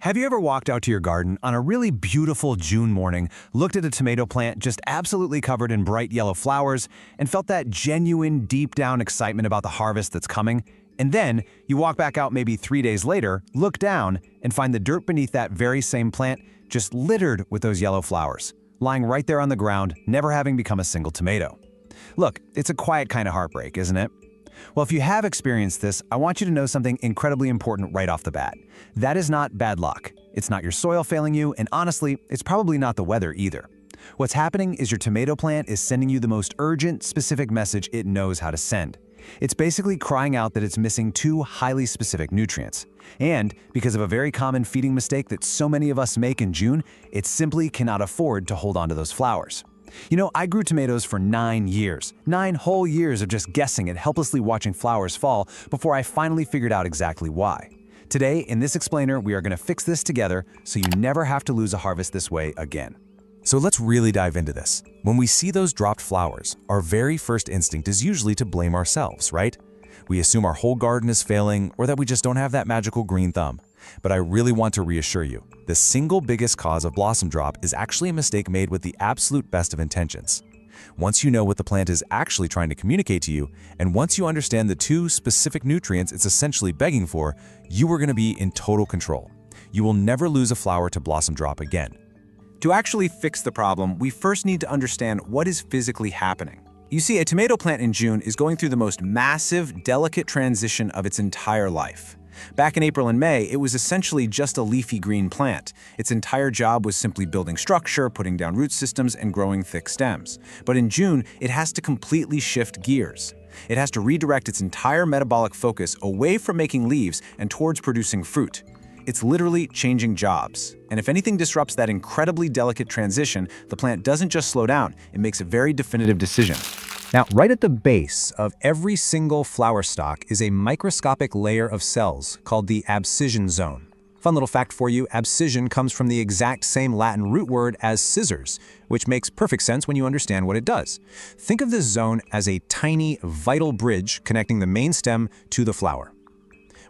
Have you ever walked out to your garden on a really beautiful June morning, looked at a tomato plant just absolutely covered in bright yellow flowers, and felt that genuine, deep-down excitement about the harvest that's coming? And then, you walk back out maybe 3 days later, look down, and find the dirt beneath that very same plant just littered with those yellow flowers, lying right there on the ground, never having become a single tomato. Look, it's a quiet kind of heartbreak, isn't it? Well, if you have experienced this, I want you to know something incredibly important right off the bat. That is not bad luck. It's not your soil failing you, and honestly, it's probably not the weather either. What's happening is your tomato plant is sending you the most urgent, specific message it knows how to send. It's basically crying out that it's missing two highly specific nutrients. And because of a very common feeding mistake that so many of us make in June, it simply cannot afford to hold on to those flowers. You know, I grew tomatoes for 9 years. 9 whole years of just guessing and helplessly watching flowers fall before I finally figured out exactly why. Today, in this explainer, we are going to fix this together so you never have to lose a harvest this way again. So let's really dive into this. When we see those dropped flowers, our very first instinct is usually to blame ourselves, right? We assume our whole garden is failing or that we just don't have that magical green thumb. But I really want to reassure you, the single biggest cause of blossom drop is actually a mistake made with the absolute best of intentions. Once you know what the plant is actually trying to communicate to you, and once you understand the two specific nutrients it's essentially begging for, you are going to be in total control. You will never lose a flower to blossom drop again. To actually fix the problem, we first need to understand what is physically happening. You see, a tomato plant in June is going through the most massive, delicate transition of its entire life. Back in April and May, it was essentially just a leafy green plant. Its entire job was simply building structure, putting down root systems, and growing thick stems. But in June, it has to completely shift gears. It has to redirect its entire metabolic focus away from making leaves and towards producing fruit. It's literally changing jobs. And if anything disrupts that incredibly delicate transition, the plant doesn't just slow down, it makes a very definitive decision. Now, right at the base of every single flower stalk is a microscopic layer of cells called the abscission zone. Fun little fact for you, abscission comes from the exact same Latin root word as scissors, which makes perfect sense when you understand what it does. Think of this zone as a tiny, vital bridge connecting the main stem to the flower.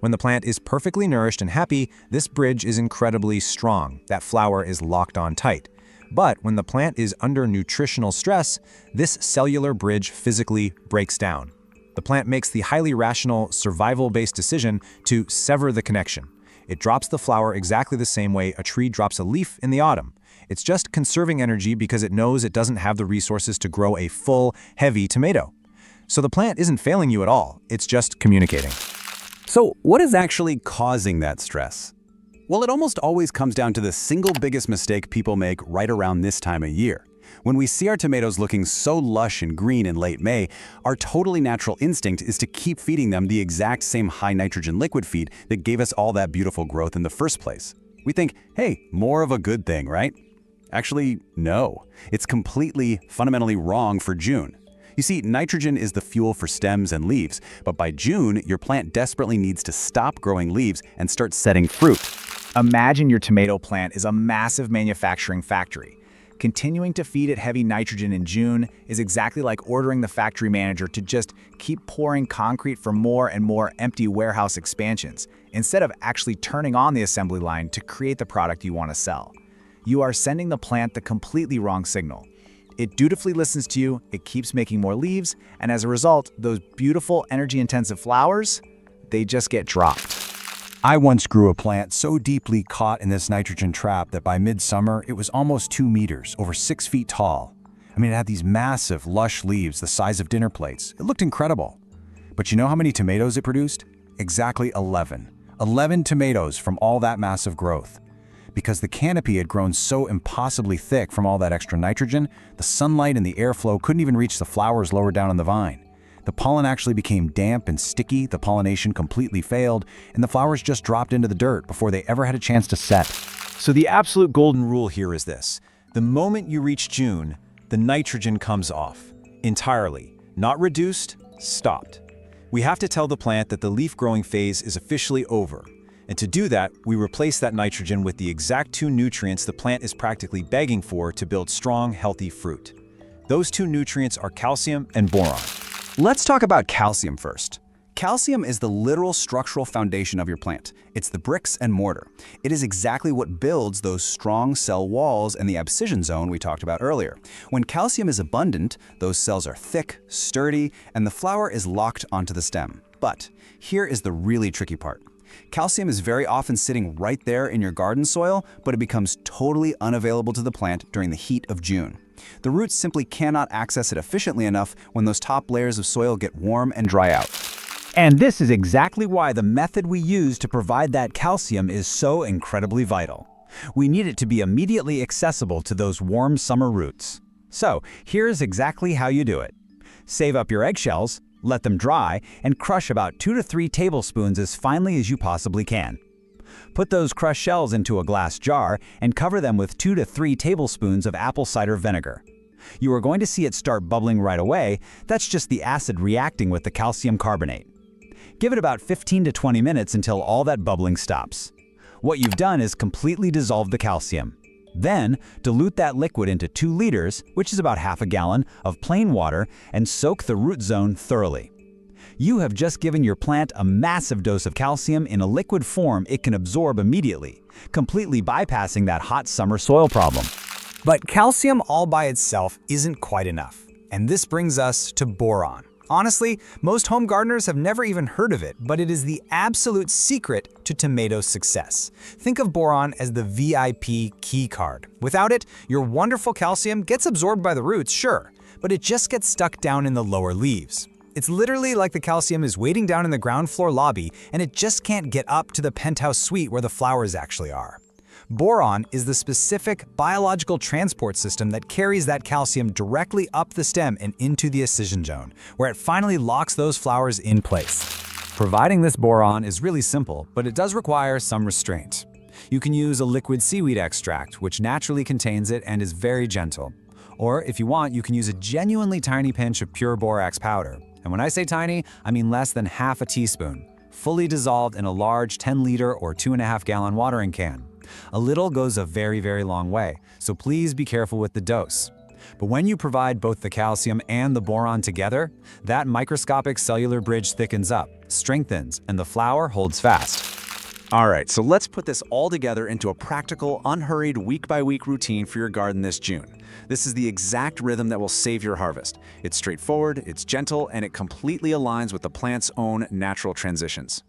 When the plant is perfectly nourished and happy, this bridge is incredibly strong. That flower is locked on tight. But when the plant is under nutritional stress, this cellular bridge physically breaks down. The plant makes the highly rational, survival-based decision to sever the connection. It drops the flower exactly the same way a tree drops a leaf in the autumn. It's just conserving energy because it knows it doesn't have the resources to grow a full, heavy tomato. So the plant isn't failing you at all, it's just communicating. So what is actually causing that stress? Well, it almost always comes down to the single biggest mistake people make right around this time of year. When we see our tomatoes looking so lush and green in late May, our totally natural instinct is to keep feeding them the exact same high nitrogen liquid feed that gave us all that beautiful growth in the first place. We think, hey, more of a good thing, right? Actually, no. It's completely, fundamentally wrong for June. You see, nitrogen is the fuel for stems and leaves, but by June, your plant desperately needs to stop growing leaves and start setting fruit. Imagine your tomato plant is a massive manufacturing factory. Continuing to feed it heavy nitrogen in June is exactly like ordering the factory manager to just keep pouring concrete for more and more empty warehouse expansions, instead of actually turning on the assembly line to create the product you want to sell. You are sending the plant the completely wrong signal. It dutifully listens to you, it keeps making more leaves, and as a result, those beautiful energy-intensive flowers, they just get dropped. I once grew a plant so deeply caught in this nitrogen trap that by midsummer, it was almost 2 meters, over 6 feet tall. I mean, it had these massive, lush leaves the size of dinner plates. It looked incredible. But you know how many tomatoes it produced? Exactly 11. 11 tomatoes from all that massive growth. Because the canopy had grown so impossibly thick from all that extra nitrogen, the sunlight and the airflow couldn't even reach the flowers lower down on the vine. The pollen actually became damp and sticky, the pollination completely failed, and the flowers just dropped into the dirt before they ever had a chance to set. So the absolute golden rule here is this. The moment you reach June, the nitrogen comes off. Entirely. Not reduced, stopped. We have to tell the plant that the leaf growing phase is officially over. And to do that, we replace that nitrogen with the exact two nutrients the plant is practically begging for to build strong, healthy fruit. Those two nutrients are calcium and boron. Let's talk about calcium first. Calcium is the literal structural foundation of your plant. It's the bricks and mortar. It is exactly what builds those strong cell walls and the abscission zone we talked about earlier. When calcium is abundant, those cells are thick, sturdy, and the flower is locked onto the stem. But here is the really tricky part. Calcium is very often sitting right there in your garden soil, but it becomes totally unavailable to the plant during the heat of June. The roots simply cannot access it efficiently enough when those top layers of soil get warm and dry out. And this is exactly why the method we use to provide that calcium is so incredibly vital. We need it to be immediately accessible to those warm summer roots. So here's exactly how you do it. Save up your eggshells, let them dry, and crush about 2 to 3 tablespoons as finely as you possibly can. Put those crushed shells into a glass jar and cover them with 2 to 3 tablespoons of apple cider vinegar. You are going to see it start bubbling right away. That's just the acid reacting with the calcium carbonate. Give it about 15 to 20 minutes until all that bubbling stops. What you've done is completely dissolve the calcium. Then, dilute that liquid into 2 liters, which is about half a gallon, of plain water and soak the root zone thoroughly. You have just given your plant a massive dose of calcium in a liquid form it can absorb immediately, completely bypassing that hot summer soil problem. But calcium all by itself isn't quite enough. And this brings us to boron. Honestly, most home gardeners have never even heard of it, but it is the absolute secret to tomato success. Think of boron as the VIP key card. Without it, your wonderful calcium gets absorbed by the roots, sure, but it just gets stuck down in the lower leaves. It's literally like the calcium is waiting down in the ground floor lobby and it just can't get up to the penthouse suite where the flowers actually are. Boron is the specific biological transport system that carries that calcium directly up the stem and into the abscission zone, where it finally locks those flowers in place. Providing this boron is really simple, but it does require some restraint. You can use a liquid seaweed extract, which naturally contains it and is very gentle. Or if you want, you can use a genuinely tiny pinch of pure borax powder. And when I say tiny, I mean less than half a teaspoon, fully dissolved in a large 10-liter or 2.5-gallon watering can. A little goes a very, very long way, so please be careful with the dose. But when you provide both the calcium and the boron together, that microscopic cellular bridge thickens up, strengthens, and the flower holds fast. All right, so let's put this all together into a practical, unhurried, week-by-week routine for your garden this June. This is the exact rhythm that will save your harvest. It's straightforward, it's gentle, and it completely aligns with the plant's own natural transitions.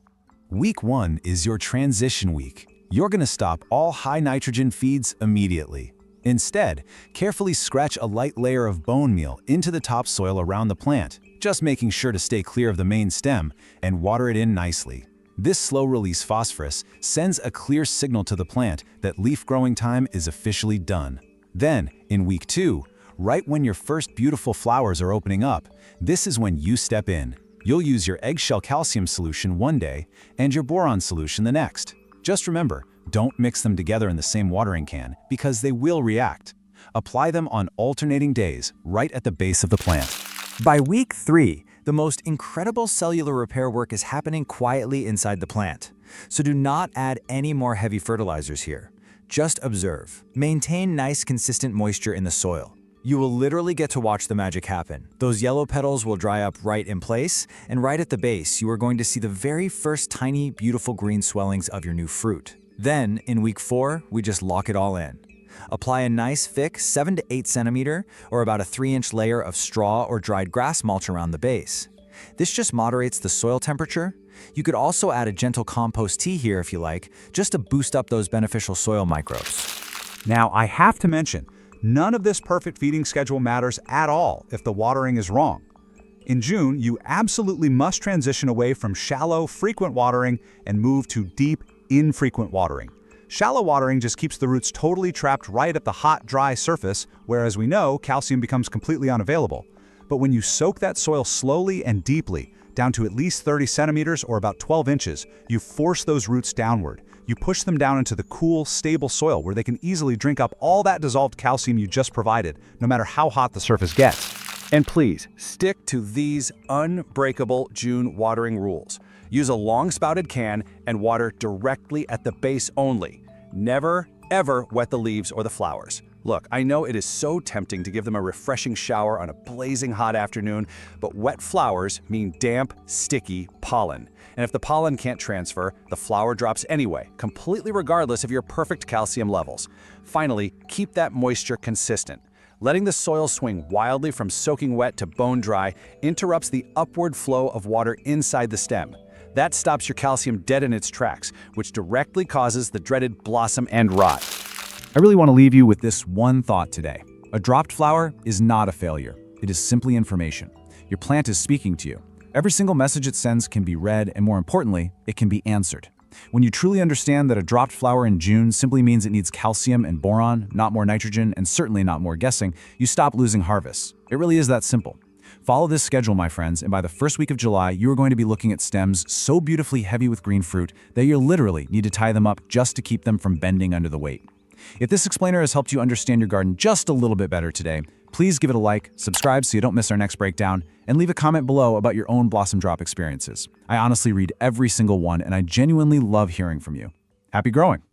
Week 1 is your transition week. You're going to stop all high nitrogen feeds immediately. Instead, carefully scratch a light layer of bone meal into the topsoil around the plant, just making sure to stay clear of the main stem, and water it in nicely. This slow-release phosphorus sends a clear signal to the plant that leaf growing time is officially done. Then, in week 2, right when your first beautiful flowers are opening up, this is when you step in. You'll use your eggshell calcium solution one day and your boron solution the next. Just remember, don't mix them together in the same watering can because they will react. Apply them on alternating days right at the base of the plant. By week 3, the most incredible cellular repair work is happening quietly inside the plant. So do not add any more heavy fertilizers here. Just observe. Maintain nice, consistent moisture in the soil. You will literally get to watch the magic happen. Those yellow petals will dry up right in place, and right at the base, you are going to see the very first tiny, beautiful green swellings of your new fruit. Then, in week 4, we just lock it all in. Apply a nice, thick 7 to 8 centimeter, or about a 3-inch layer of straw or dried grass mulch around the base. This just moderates the soil temperature. You could also add a gentle compost tea here if you like, just to boost up those beneficial soil microbes. Now, I have to mention, none of this perfect feeding schedule matters at all if the watering is wrong. In June, you absolutely must transition away from shallow, frequent watering and move to deep, infrequent watering. Shallow watering just keeps the roots totally trapped right at the hot, dry surface, where, as we know, calcium becomes completely unavailable. But when you soak that soil slowly and deeply, down to at least 30 centimeters or about 12 inches, you force those roots downward. You push them down into the cool, stable soil where they can easily drink up all that dissolved calcium you just provided, no matter how hot the surface gets. And please, stick to these unbreakable June watering rules. Use a long-spouted can and water directly at the base only. Never, ever wet the leaves or the flowers. Look, I know it is so tempting to give them a refreshing shower on a blazing hot afternoon, but wet flowers mean damp, sticky pollen. And if the pollen can't transfer, the flower drops anyway, completely regardless of your perfect calcium levels. Finally, keep that moisture consistent. Letting the soil swing wildly from soaking wet to bone dry interrupts the upward flow of water inside the stem. That stops your calcium dead in its tracks, which directly causes the dreaded blossom end rot. I really want to leave you with this one thought today. A dropped flower is not a failure. It is simply information. Your plant is speaking to you. Every single message it sends can be read, and more importantly, it can be answered. When you truly understand that a dropped flower in June simply means it needs calcium and boron, not more nitrogen, and certainly not more guessing, you stop losing harvests. It really is that simple. Follow this schedule, my friends, and by the first week of July, you are going to be looking at stems so beautifully heavy with green fruit that you'll literally need to tie them up just to keep them from bending under the weight. If this explainer has helped you understand your garden just a little bit better today, please give it a like, subscribe so you don't miss our next breakdown, and leave a comment below about your own blossom drop experiences. I honestly read every single one, and I genuinely love hearing from you. Happy growing!